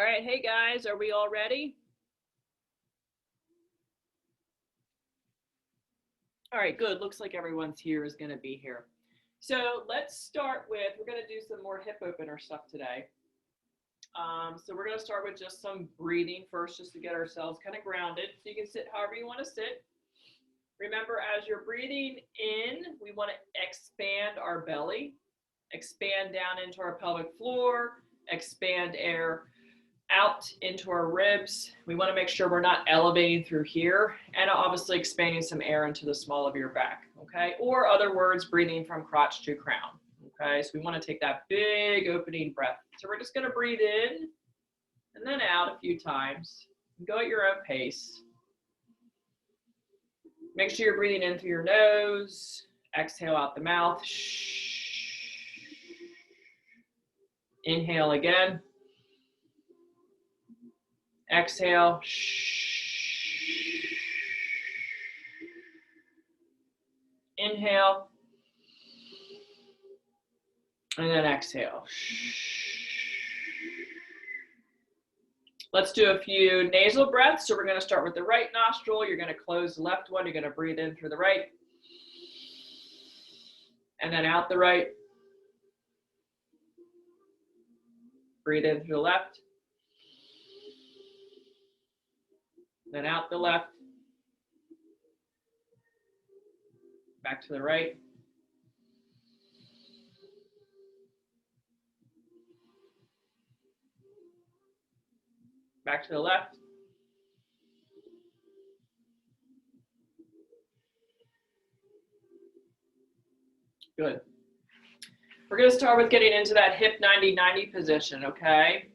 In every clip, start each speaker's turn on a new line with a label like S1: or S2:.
S1: All right, hey guys, are we all ready? All right, good. Looks like everyone's here is going to be here. So let's start with, we're going to do some more hip opener stuff today. So we're going to start with just some breathing first, just to get ourselves kind of grounded. So you can sit however you want to sit. Remember, as you're breathing in, we want to expand our belly, expand down into our pelvic floor, expand air out into our ribs. We want to make sure we're not elevating through here, and obviously expanding some air into the small of your back, okay? Or other words, breathing from crotch to crown, okay? So we want to take that big opening breath. So we're just going to breathe in and then out a few times. Go at your own pace. Make sure you're breathing in through your nose. Exhale out the mouth. Inhale again. Exhale. Inhale. And then exhale. Let's do a few nasal breaths. So we're going to start with the right nostril. You're going to close the left one. You're going to breathe in through the right. And then out the right. Breathe in through the left. Then out the left. Back to the right. Back to the left. Good. We're going to start with getting into that hip 90-90 position, okay?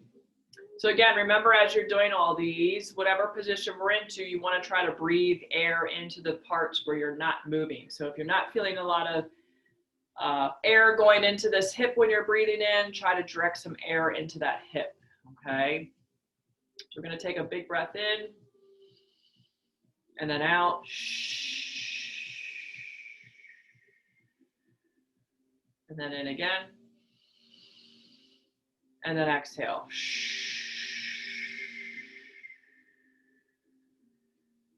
S1: So again, remember, as you're doing all these, whatever position we're into, you want to try to breathe air into the parts where you're not moving. So if you're not feeling a lot of air going into this hip when you're breathing in, try to direct some air into that hip, okay? So we're going to take a big breath in and then out. And then in again. And then exhale.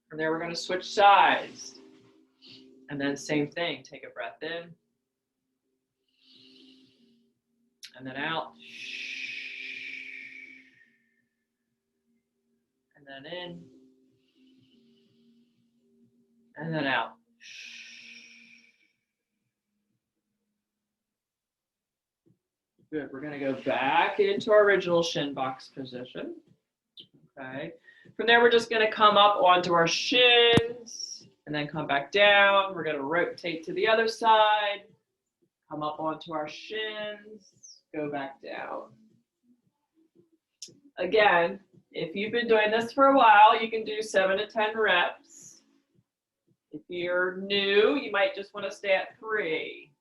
S1: From there, we're going to switch sides. And then same thing, take a breath in. And then out. And then in. And then out. Good, we're going to go back into our original shin box position. Okay. From there, we're just going to come up onto our shins and then come back down. We're going to rotate to the other side, come up onto our shins, go back down. Again, if you've been doing this for a while, you can do 7 to 10 reps. If you're new, you might just want to stay at 3.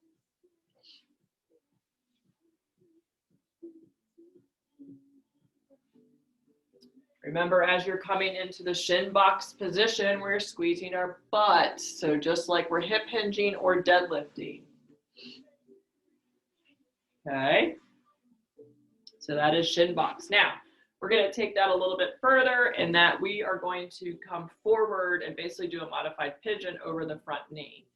S1: Remember, as you're coming into the shin box position, we're squeezing our butt. So just like we're hip hinging or deadlifting. Okay. So that is shin box. Now, we're going to take that a little bit further in that we are going to come forward and basically do a modified pigeon over the front knee.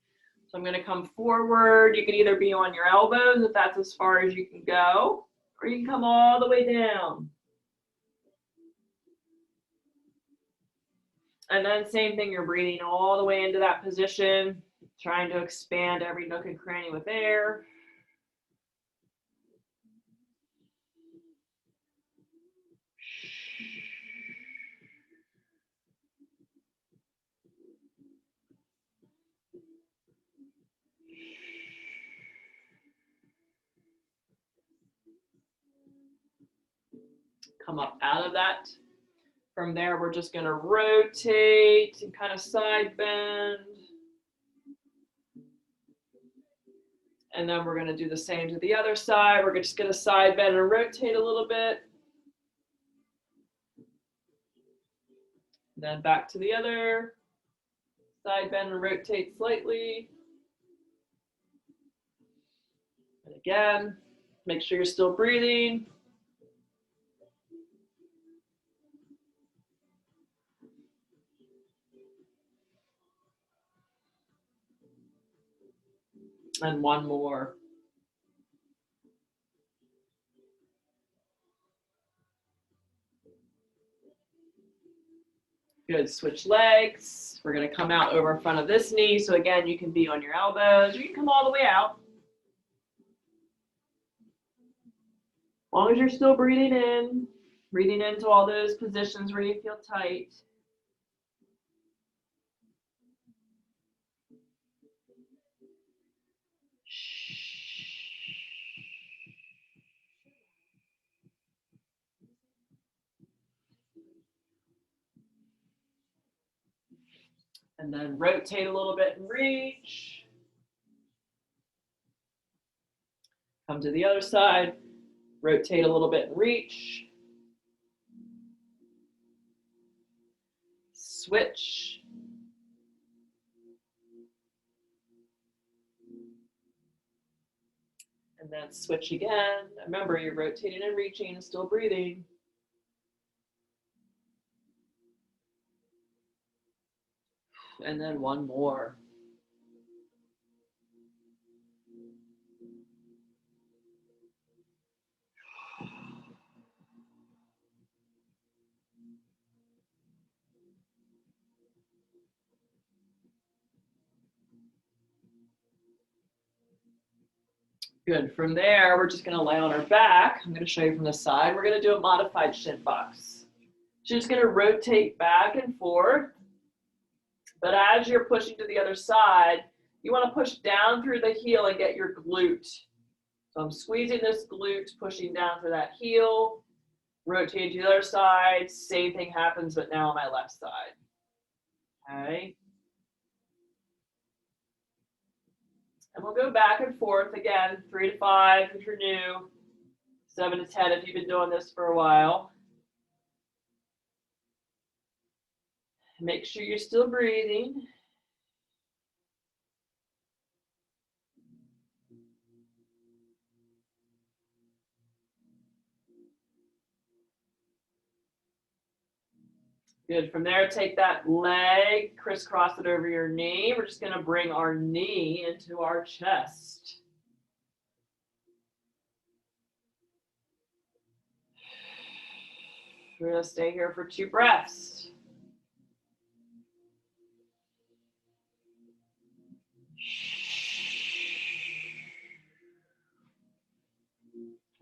S1: So I'm going to come forward. You can either be on your elbows if that's as far as you can go, or you can come all the way down. And then same thing, you're breathing all the way into that position, trying to expand every nook and cranny with air. Come up out of that. From there, we're just going to rotate and kind of side bend. And then we're going to do the same to the other side. We're just going to side bend and rotate a little bit. Then back to the other. Side bend and rotate slightly. And again, make sure you're still breathing. And one more. Good, switch legs. We're gonna come out over in front of this knee. So again, you can be on your elbows, or you can come all the way out. As long as you're still breathing into all those positions where you feel tight. And then rotate a little bit and reach. Come to the other side, rotate a little bit and reach. Switch. And then switch again. Remember, you're rotating and reaching and still breathing. And then one more. Good. From there, we're just going to lay on our back. I'm going to show you from the side. We're going to do a modified shin box. So you're just going to rotate back and forth. But as you're pushing to the other side, you want to push down through the heel and get your glute. So I'm squeezing this glute, pushing down through that heel, rotating to the other side. Same thing happens, but now on my left side. Okay. And we'll go back and forth again, 3 to 5 if you're new, 7 to 10 if you've been doing this for a while. Make sure you're still breathing. Good. From there, take that leg, crisscross it over your knee. We're just going to bring our knee into our chest. We're going to stay here for 2 breaths.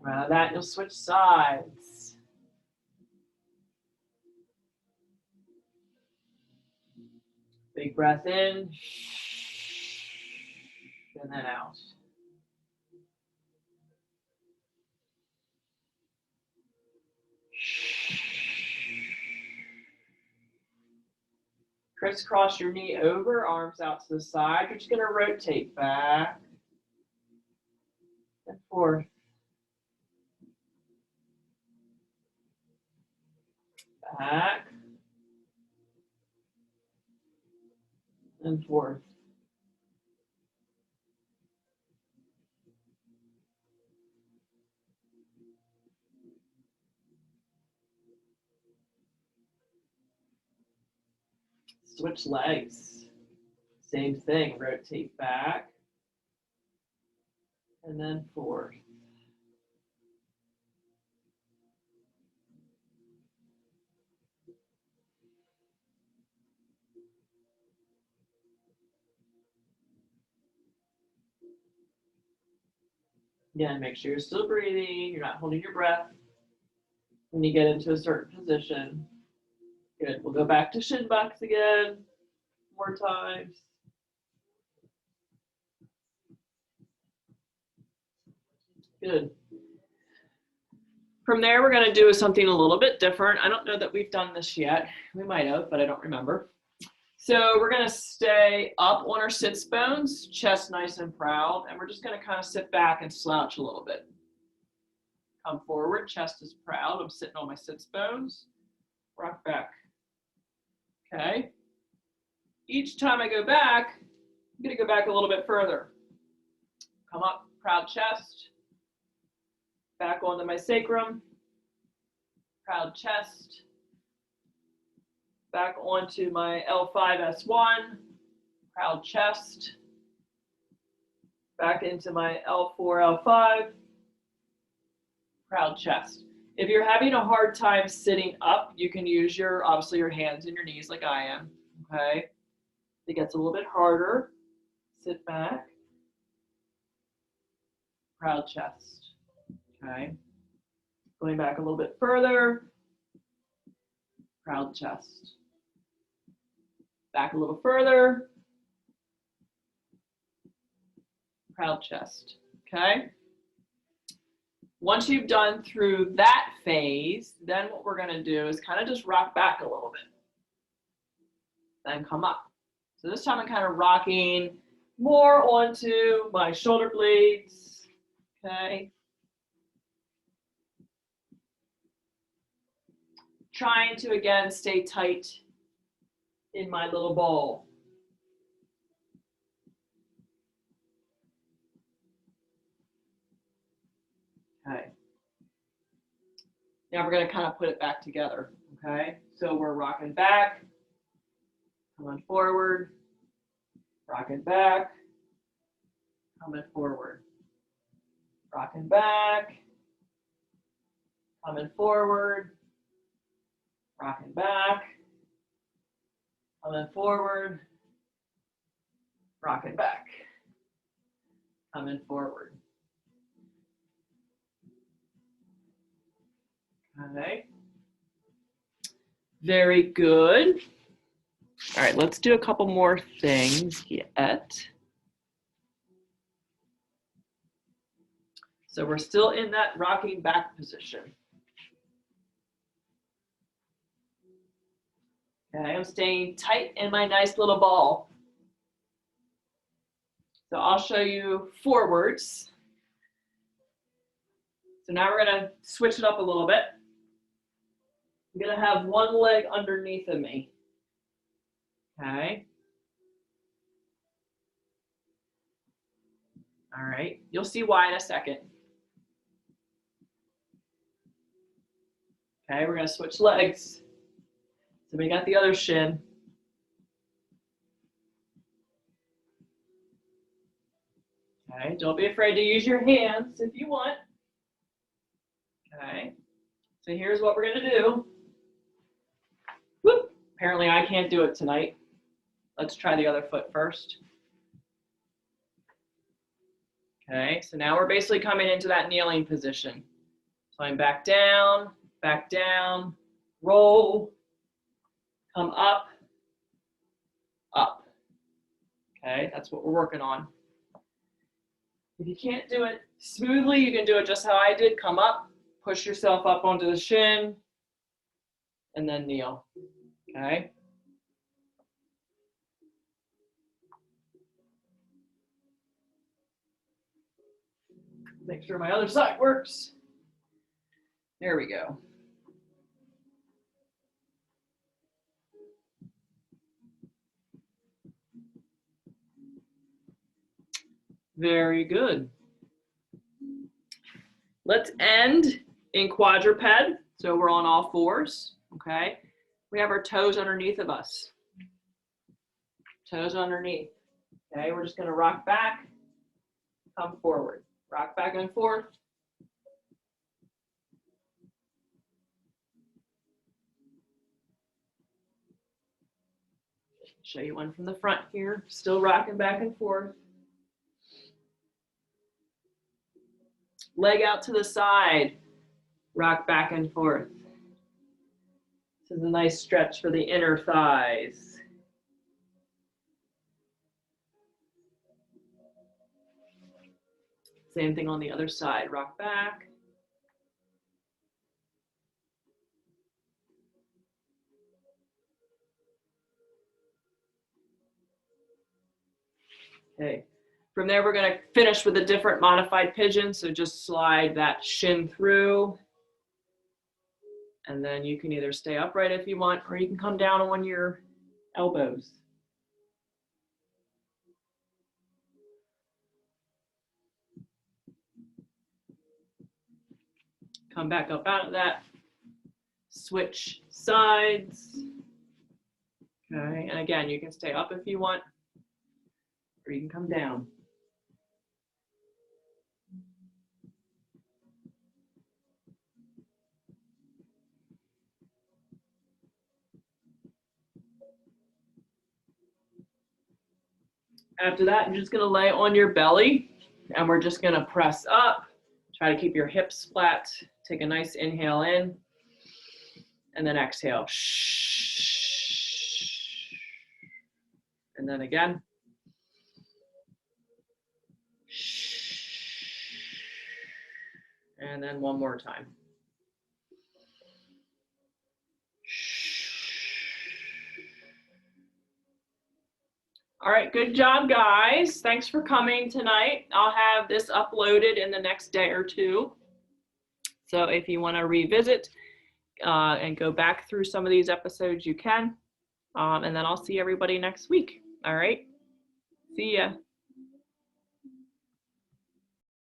S1: Come out of that, you'll switch sides. Big breath in, and then out. Crisscross your knee over, arms out to the side. You're just going to rotate back and forth. Back and forth. Switch legs. Same thing, rotate back and then forth. Again, make sure you're still breathing, you're not holding your breath when you get into a certain position. Good. We'll go back to shin box again, more times. Good. From there, we're going to do something a little bit different. I don't know that we've done this yet. We might have, but I don't remember. So we're going to stay up on our sits bones, chest nice and proud, and we're just going to kind of sit back and slouch a little bit. Come forward, chest is proud. I'm sitting on my sits bones. Rock back. Okay. Each time I go back, I'm going to go back a little bit further. Come up, proud chest. Back onto my sacrum. Proud chest. Back onto my L5S1. Proud chest. back into my L4, L5, proud chest. If you're having a hard time sitting up, you can use obviously your hands and your knees like I am, okay? It gets a little bit harder. Sit back, proud chest, okay? Going back a little bit further, proud chest. Back a little further, proud chest, okay? Once you've done through that phase, then what we're gonna do is kind of just rock back a little bit, then come up. So this time I'm kind of rocking more onto my shoulder blades, okay? Trying to, again, stay tight in my little ball. Okay. Now we're going to kind of put it back together, okay? So we're rocking back, coming forward, rocking back, coming forward, rocking back, coming forward, rocking back, coming forward, rocking back, coming forward. Okay. Very good. All right, let's do a couple more things yet. So we're still in that rocking back position. Okay, I'm staying tight in my nice little ball. So I'll show you forwards. So now we're gonna switch it up a little bit. I'm gonna have one leg underneath of me. Okay. All right, you'll see why in a second. Okay, we're gonna switch legs. So we got the other shin. Okay, don't be afraid to use your hands if you want. Okay, so here's what we're gonna do. Whoop. Apparently I can't do it tonight. Let's try the other foot first. Okay, so now we're basically coming into that kneeling position. So I'm back down, roll, come up, up. Okay, that's what we're working on. If you can't do it smoothly, you can do it just how I did. Come up, push yourself up onto the shin, and then kneel. Okay. Make sure my other side works. There we go. Very good. Let's end in quadruped. So we're on all fours, okay? We have our toes underneath of us. Toes underneath, okay? We're just gonna rock back, come forward. Rock back and forth. Show you one from the front here. Still rocking back and forth. Leg out to the side. Rock back and forth. This is a nice stretch for the inner thighs. Same thing on the other side. Rock back. Okay. From there, we're going to finish with a different modified pigeon. So just slide that shin through. And then you can either stay upright if you want, or you can come down on your elbows. Come back up out of that. Switch sides. Okay, and again, you can stay up if you want, or you can come down. After that, you're just gonna lay on your belly and we're just gonna press up. Try to keep your hips flat. Take a nice inhale in and then exhale. And then again. And then one more time. All right, good job, guys. Thanks for coming tonight. I'll have this uploaded in the next day or two. So if you want to revisit and go back through some of these episodes, you can. And then I'll see everybody next week. All right. See ya.